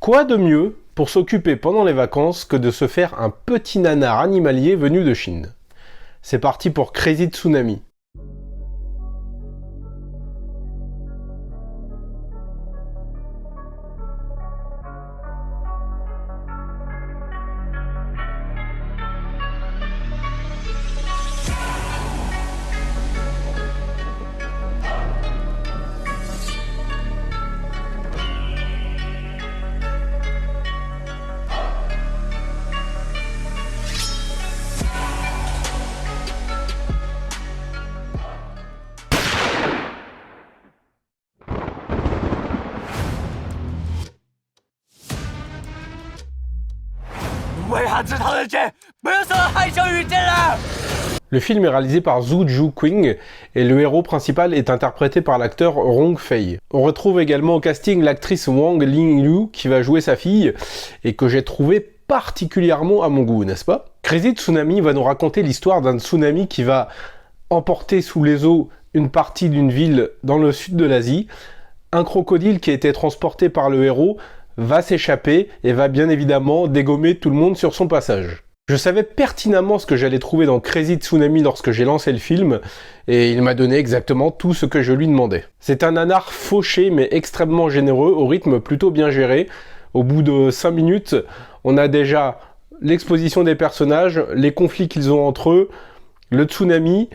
Quoi de mieux pour s'occuper pendant les vacances que de se faire un petit nanar animalier venu de Chine? C'est parti pour Crazy Tsunami. Le film est réalisé par Zhu Juqing et le héros principal est interprété par l'acteur Rong Fei. On retrouve également au casting l'actrice Wang Lingliu qui va jouer sa fille et que j'ai trouvé particulièrement à mon goût, n'est-ce pas? Crazy Tsunami va nous raconter l'histoire d'un tsunami qui va emporter sous les eaux une partie d'une ville dans le sud de l'Asie. Un crocodile qui a été transporté par le héros va s'échapper et va bien évidemment dégommer tout le monde sur son passage. Je savais pertinemment ce que j'allais trouver dans Crazy Tsunami lorsque j'ai lancé le film, et il m'a donné exactement tout ce que je lui demandais. C'est un nanar fauché mais extrêmement généreux, au rythme plutôt bien géré. Au bout de 5 minutes, on a déjà l'exposition des personnages, les conflits qu'ils ont entre eux, le tsunami,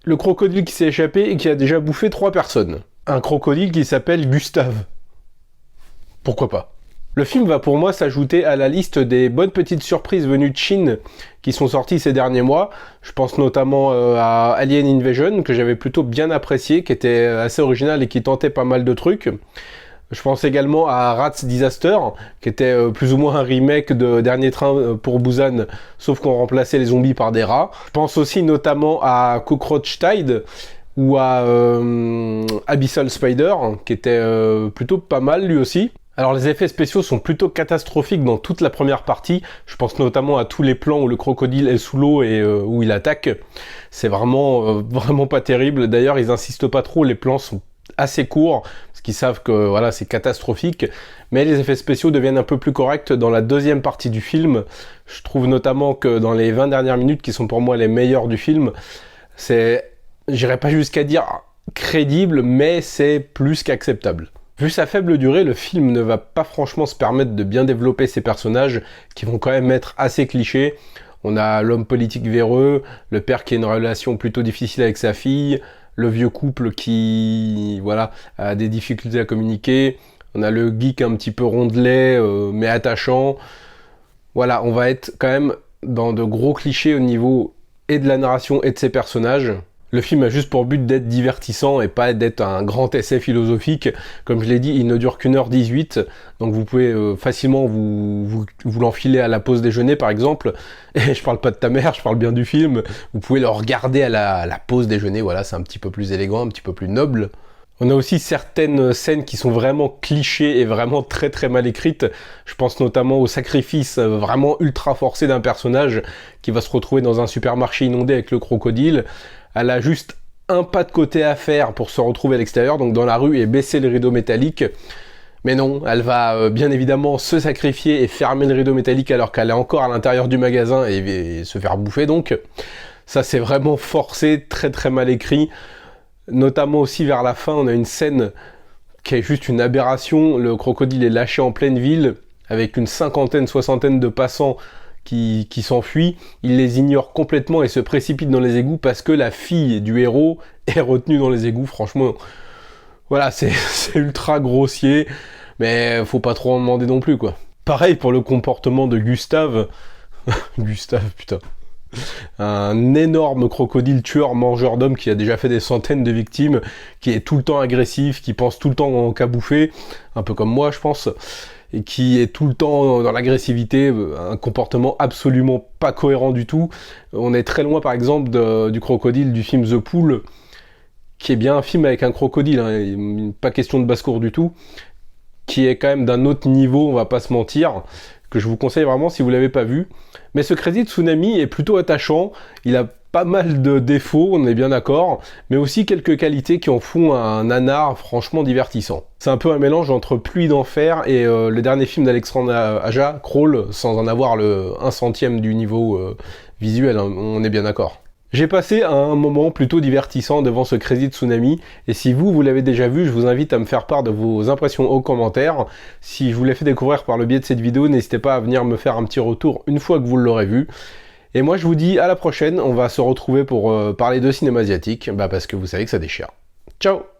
le crocodile qui s'est échappé et qui a déjà bouffé 3 personnes. Un crocodile qui s'appelle Gustave. Pourquoi pas? Le film va pour moi s'ajouter à la liste des bonnes petites surprises venues de Chine qui sont sorties ces derniers mois. Je pense notamment à Alien Invasion, que j'avais plutôt bien apprécié, qui était assez original et qui tentait pas mal de trucs. Je pense également à Rat's Disaster, qui était plus ou moins un remake de Dernier Train pour Busan, sauf qu'on remplaçait les zombies par des rats. Je pense aussi notamment à Cockroach Tide, ou à Abyssal Spider, qui était plutôt pas mal lui aussi. Alors les effets spéciaux sont plutôt catastrophiques dans toute la première partie. Je pense notamment à tous les plans où le crocodile est sous l'eau et où il attaque. C'est vraiment pas terrible. D'ailleurs, ils insistent pas trop, les plans sont assez courts, parce qu'ils savent que voilà, c'est catastrophique. Mais les effets spéciaux deviennent un peu plus corrects dans la deuxième partie du film. Je trouve notamment que dans les 20 dernières minutes, qui sont pour moi les meilleures du film, c'est, j'irai pas jusqu'à dire crédible, mais c'est plus qu'acceptable. Vu sa faible durée, le film ne va pas franchement se permettre de bien développer ses personnages qui vont quand même être assez clichés. On a l'homme politique véreux, le père qui a une relation plutôt difficile avec sa fille, le vieux couple qui voilà, a des difficultés à communiquer, on a le geek un petit peu rondelet mais attachant. Voilà, on va être quand même dans de gros clichés au niveau et de la narration et de ses personnages. Le film a juste pour but d'être divertissant et pas d'être un grand essai philosophique. Comme je l'ai dit, il ne dure qu'une heure 18, donc vous pouvez facilement vous l'enfiler à la pause déjeuner par exemple. Et je parle pas de ta mère, je parle bien du film. Vous pouvez le regarder à la pause déjeuner, voilà, c'est un petit peu plus élégant, un petit peu plus noble. On a aussi certaines scènes qui sont vraiment clichés et vraiment très très mal écrites. Je pense notamment au sacrifice vraiment ultra forcé d'un personnage qui va se retrouver dans un supermarché inondé avec le crocodile. Elle a juste un pas de côté à faire pour se retrouver à l'extérieur, donc dans la rue, et baisser le rideau métallique. Mais non, elle va bien évidemment se sacrifier et fermer le rideau métallique alors qu'elle est encore à l'intérieur du magasin et se faire bouffer donc. Ça c'est vraiment forcé, très très mal écrit. Notamment aussi vers la fin, on a une scène qui est juste une aberration. Le crocodile est lâché en pleine ville avec une cinquantaine, soixantaine de passants qui s'enfuient. Il les ignore complètement et se précipite dans les égouts parce que la fille du héros est retenue dans les égouts. Franchement, voilà, c'est ultra grossier, mais faut pas trop en demander non plus, quoi. Pareil pour le comportement de Gustave. Gustave, putain. Un énorme crocodile tueur mangeur d'hommes qui a déjà fait des centaines de victimes, qui est tout le temps agressif, qui pense tout le temps qu'à bouffer, un peu comme moi je pense, et qui est tout le temps dans l'agressivité, un comportement absolument pas cohérent du tout. On est très loin par exemple du crocodile du film The Pool, qui est bien un film avec un crocodile, hein, pas question de basse-cour du tout, qui est quand même d'un autre niveau, on va pas se mentir, que je vous conseille vraiment si vous l'avez pas vu. Mais ce Crazy Tsunami est plutôt attachant, il a pas mal de défauts, on est bien d'accord, mais aussi quelques qualités qui en font un nanar franchement divertissant. C'est un peu un mélange entre Pluie d'enfer et le dernier film d'Alexandre Aja, Crawl, sans en avoir le 1/100e du niveau visuel, hein, on est bien d'accord. J'ai passé un moment plutôt divertissant devant ce Crazy Tsunami, et si vous l'avez déjà vu, je vous invite à me faire part de vos impressions aux commentaires. Si je vous l'ai fait découvrir par le biais de cette vidéo, n'hésitez pas à venir me faire un petit retour une fois que vous l'aurez vu. Et moi je vous dis à la prochaine, on va se retrouver pour parler de cinéma asiatique, parce que vous savez que ça déchire. Ciao!